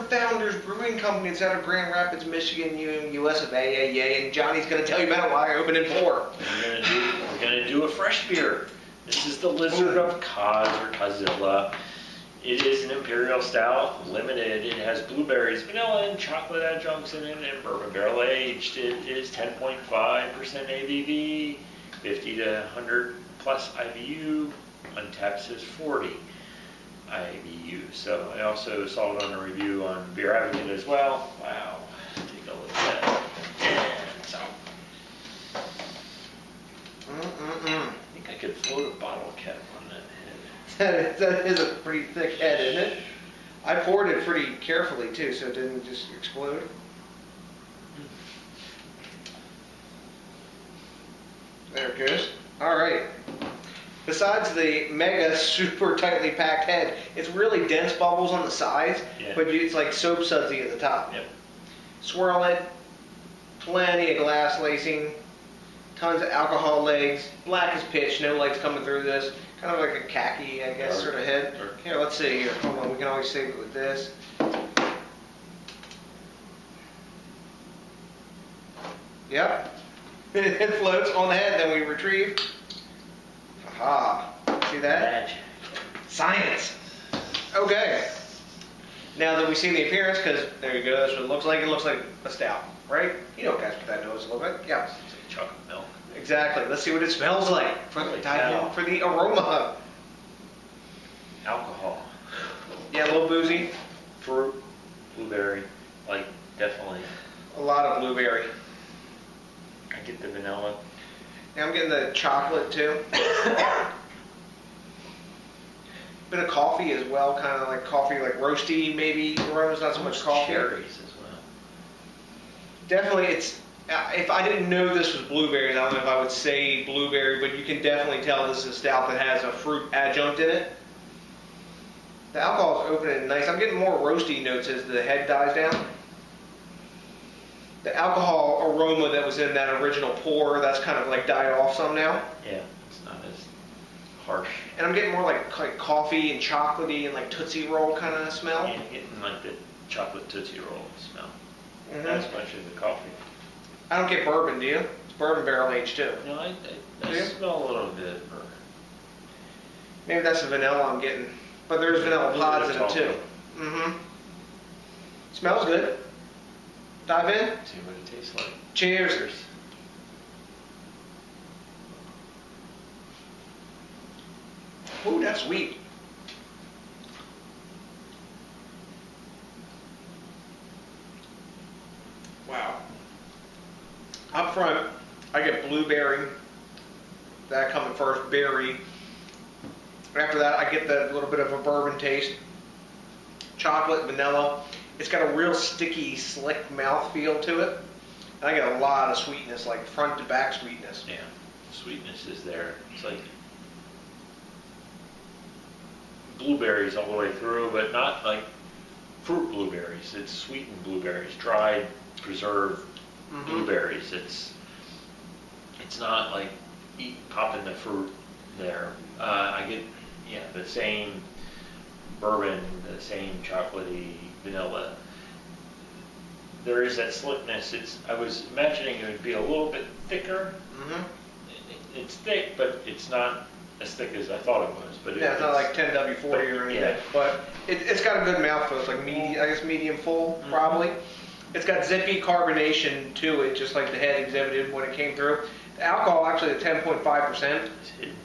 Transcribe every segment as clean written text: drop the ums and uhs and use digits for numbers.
from Founders Brewing Company. It's out of Grand Rapids, Michigan, US of A, yay. And Johnny's going to tell you about why I opened in 4. We're gonna do a fresh beer. This is the Lizard of Koz or Kozilla. It is an Imperial Stout, limited. It has blueberries, vanilla, and chocolate adjuncts in it, and bourbon barrel aged. It is 10.5% ABV, 50 to 100 plus IBU. Untapped says 40 IBU. So I also saw it on a review on Beer Advocate as well. Wow, take a look at that. And so, I think I could float a bottle cap on that head. That is a pretty thick head, isn't it? I poured it pretty carefully too, so it didn't just explode. There it goes. All right. Besides the mega super tightly packed head, it's really dense bubbles on the sides, but it's like soap sudsy at the top. Yep. Swirl it, plenty of glass lacing, tons of alcohol legs, black as pitch, no legs coming through this, kind of like a khaki, I guess, sort of head. Here, let's see here. Hold on, we can always save it with this. Yep. It floats on the head, then we retrieve. Aha. See that? Magic. Science. Okay. Now that we see the appearance, because there you go, that's what it looks like. It looks like a stout, right? You know, guys, what that does look like. Yeah. It's like chocolate milk. Exactly. Let's see what it smells like for the aroma. Alcohol. Yeah, a little boozy. Fruit, blueberry, like definitely. A lot of blueberry. I get the vanilla. Yeah, I'm getting the chocolate too. Bit of coffee as well, kind of like coffee, like roasty maybe. Aroma's not so much coffee. Cherries as well. Definitely, it's. If I didn't know this was blueberries, I don't know if I would say blueberry, but you can definitely tell this is a stout that has a fruit adjunct in it. The alcohol is opening nice. I'm getting more roasty notes as the head dies down. The alcohol aroma that was in that original pour, that's kind of like died off some now. Yeah, it's not as harsh. And I'm getting more like coffee and chocolatey and like Tootsie Roll kind of smell. Yeah, getting like the chocolate Tootsie Roll smell. Not as much as the coffee. I don't get bourbon, do you? It's bourbon barrel aged too. No, I smell a little bit of bourbon. Maybe that's the vanilla I'm getting. But there's vanilla pods in it too. Smells good. Dive in. See what it tastes like. Cheers. Ooh, that's sweet. Wow. Up front, I get blueberry. That coming first, berry. After that, I get that little bit of a bourbon taste. Chocolate, vanilla. It's got a real sticky, slick mouthfeel to it. And I get a lot of sweetness, like front to back sweetness. Yeah, sweetness is there. It's like blueberries all the way through, but not like fruit blueberries. It's sweetened blueberries, dried, preserved blueberries. It's not like popping the fruit there. I get the same bourbon, the same chocolatey vanilla. There is that slickness. I was imagining it would be a little bit thicker. It's thick, but it's not as thick as I thought it was. But it's not like 10W40 or anything. Yeah. But it's got a good mouthfeel. It's like medium, I guess medium full, probably. It's got zippy carbonation to it, just like the head exhibited when it came through. The alcohol actually at 10.5%. It's hidden.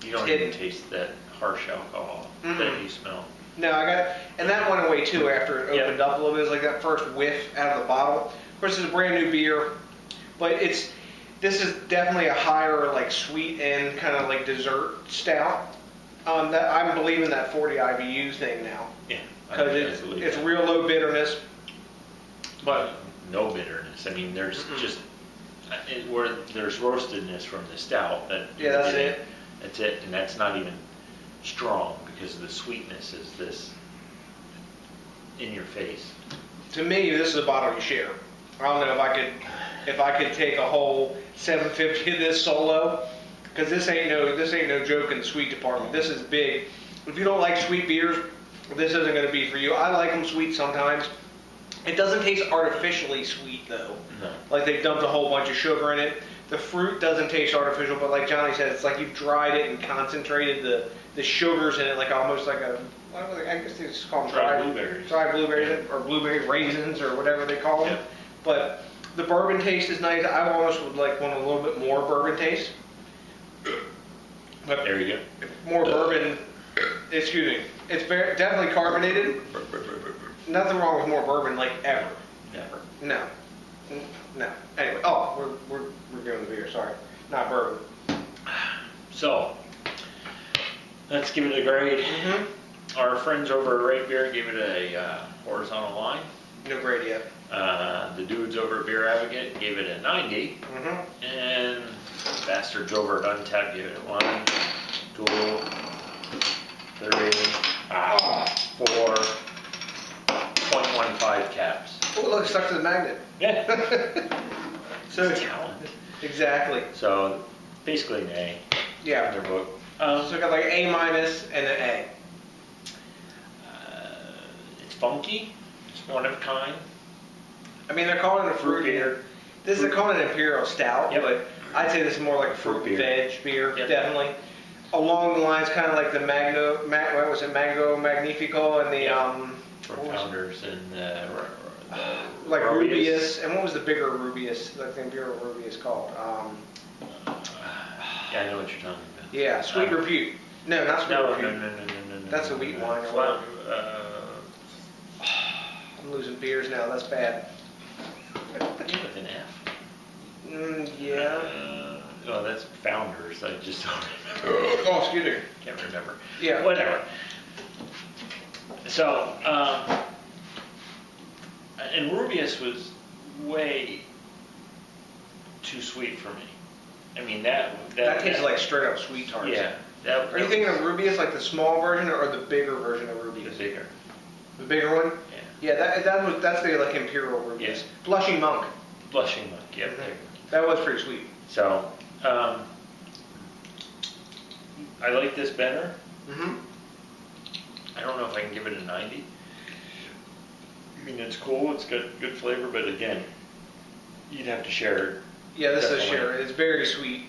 You don't even taste that harsh alcohol that you smell. No, and that went away too after it opened up a little bit. It was like that first whiff out of the bottle. Of course, it's a brand new beer, but this is definitely a higher like sweet end kind of like dessert stout. That I'm believing that 40 IBU thing now. Yeah, because it's real low bitterness, but no bitterness. I mean, there's just where there's roastedness from the stout. That's it. That's it, and that's not even strong because the sweetness is this in your face. To me, this is a bottle you share. I don't know if I could take a whole 750 of this solo, because this ain't no joke in the sweet department. This is big. If you don't like sweet beers, this isn't going to be for you. I like them sweet sometimes. It doesn't taste artificially sweet though. No. Like they dumped a whole bunch of sugar in it. The fruit doesn't taste artificial, but like Johnny said, it's like you've dried it and concentrated the sugars in it, like almost like a, I guess they just call them Dried blueberries. Dried blueberries, or blueberry raisins, or whatever they call them. Yep. But the bourbon taste is nice. I almost would like want a little bit more bourbon taste. But There you go. more bourbon, excuse me. It's very definitely carbonated. Nothing wrong with more bourbon, like ever. Never. No. No. Anyway, oh, we're doing the beer, sorry. Not bourbon. So, let's give it a grade. Mm-hmm. Our friends over at Rate Beer gave it a horizontal line. No grade yet. The dudes over at Beer Advocate gave it a 90. Mm-hmm. And bastards over at Untapped gave it a 1, 2, 3, 4, 0.15 caps. Oh, look, stuck to the magnet. Yeah. So, It's talent. exactly. So, basically an A in Yeah. their book. So we got like A minus and an A. It's funky. It's one of a kind. I mean, they're calling it a fruit beer. They're calling it Imperial Stout, Yep. but I'd say this is more like a Fruit fruit beer. veg beer, Yep. definitely. Along the lines, kind of like the what was it, Mango Magnifico and the From what was it? Founders and like Rubius, and what was the bigger Rubius, like the Imperial Rubius called? Yeah, I know what you're talking about. Yeah, Sweet Repute. No, not Sweet No, Repute. no. That's a wheat wine or Flat, I'm losing beers now. That's bad. with an F. Yeah. Oh, that's Founders. I just don't remember. Oh, excuse me. Can't remember. Yeah. Whatever. So, and Rubius was way too sweet for me. I mean, that tastes like straight up sweet tarts. Yeah. Are you thinking of Rubius, like the small version, or the bigger version of Rubius? The bigger. The bigger one? Yeah. Yeah, that's the like Imperial Rubius. Yeah. Blushing Monk. Blushing Monk. Yep. There. That was pretty sweet. So, I like this better. Mm-hmm. I don't know if I can give it a 90. I mean, it's cool. It's got good flavor, but again, you'd have to share it. Yeah, this is a Definitely. share. It's very sweet.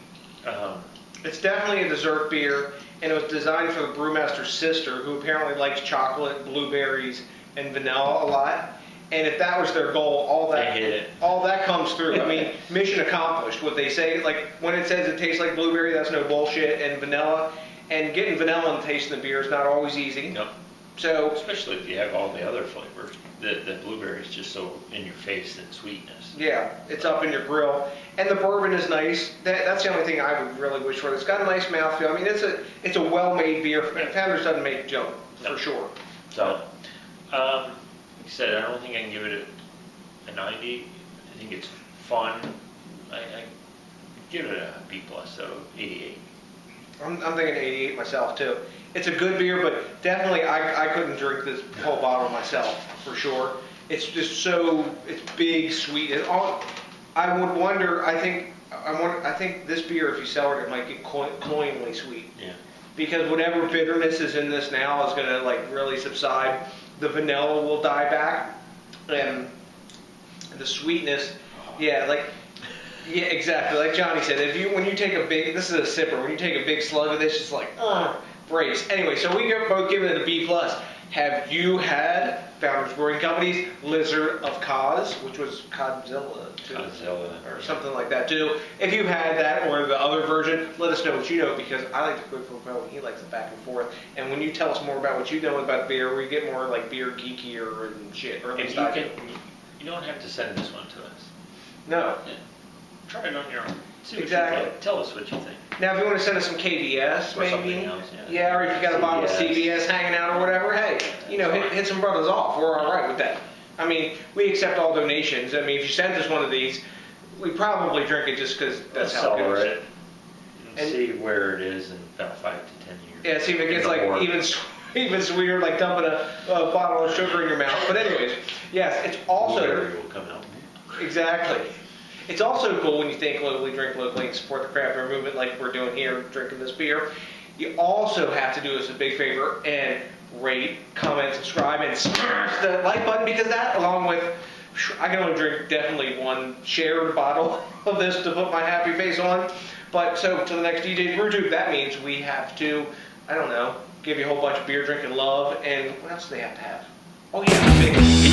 Um, It's definitely a dessert beer, and it was designed for the brewmaster's sister, who apparently likes chocolate, blueberries, and vanilla a lot. And if that was their goal, They hit it. all that comes through. I mean, mission accomplished. What they say, like when it says it tastes like blueberry, that's no bullshit. And vanilla, and getting vanilla and tasting the beer is not always easy. Nope. So Especially if you have all the other flavors. The blueberry is just so in your face and sweetness. yeah, it's up in your grill, and the bourbon is nice. That's the only thing I would really wish for. It's got a nice mouthfeel. I mean, it's a well-made beer. Founders doesn't make junk for sure. So, like I said, I don't think I can give it a 90. I think it's fun. I give it a B+, so 88. I'm thinking 88 myself too. It's a good beer, but definitely I couldn't drink this whole bottle myself for sure. It's just it's big, sweet. I would wonder. I think this beer, if you sell it, it might get cloyingly sweet. Yeah. Because whatever bitterness is in this now is going to like really subside. The vanilla will die back, and the sweetness, yeah, exactly. Like Johnny said, when you take this is a sipper. When you take a big slug of this, it's like breaks. Anyway, so we both give it a B+. Have you had Founders Brewing Company's Lizard of Koz, which was Godzilla too, or something like that too? If you've had that or the other version, let us know what you know, because I like to quit from Poe and he likes it back and forth. And when you tell us more about what you know about beer, we get more like beer geekier and shit. Or at least I do. You don't have to send this one to us. No. Yeah. Try it on your own. See what Exactly. you think. Tell us what you think. Now, if you want to send us some KBS, Or maybe, something else, yeah. or if you got a bottle of CBS. CBS hanging out or whatever, hey, hit some brothers off. We're all right with that. I mean, we accept all donations. I mean, if you sent us one of these, we probably drink it just because that's how it goes. Celebrate it and see where it is in about 5 to 10 years. Yeah, see if it gets like even sweeter, like dumping a bottle of sugar in your mouth. But anyways, yes, it's also Blueberry will come out. exactly. It's also cool when you think locally, drink locally, and support the craft beer movement like we're doing here, drinking this beer. You also have to do us a big favor and rate, comment, subscribe, and smash the like button, because that, along with, I can only drink definitely one shared bottle of this to put my happy face on. But so to the next DJs BrewTube, that means we have to, I don't know, give you a whole bunch of beer drinking love, and what else do they have to have? Oh yeah, big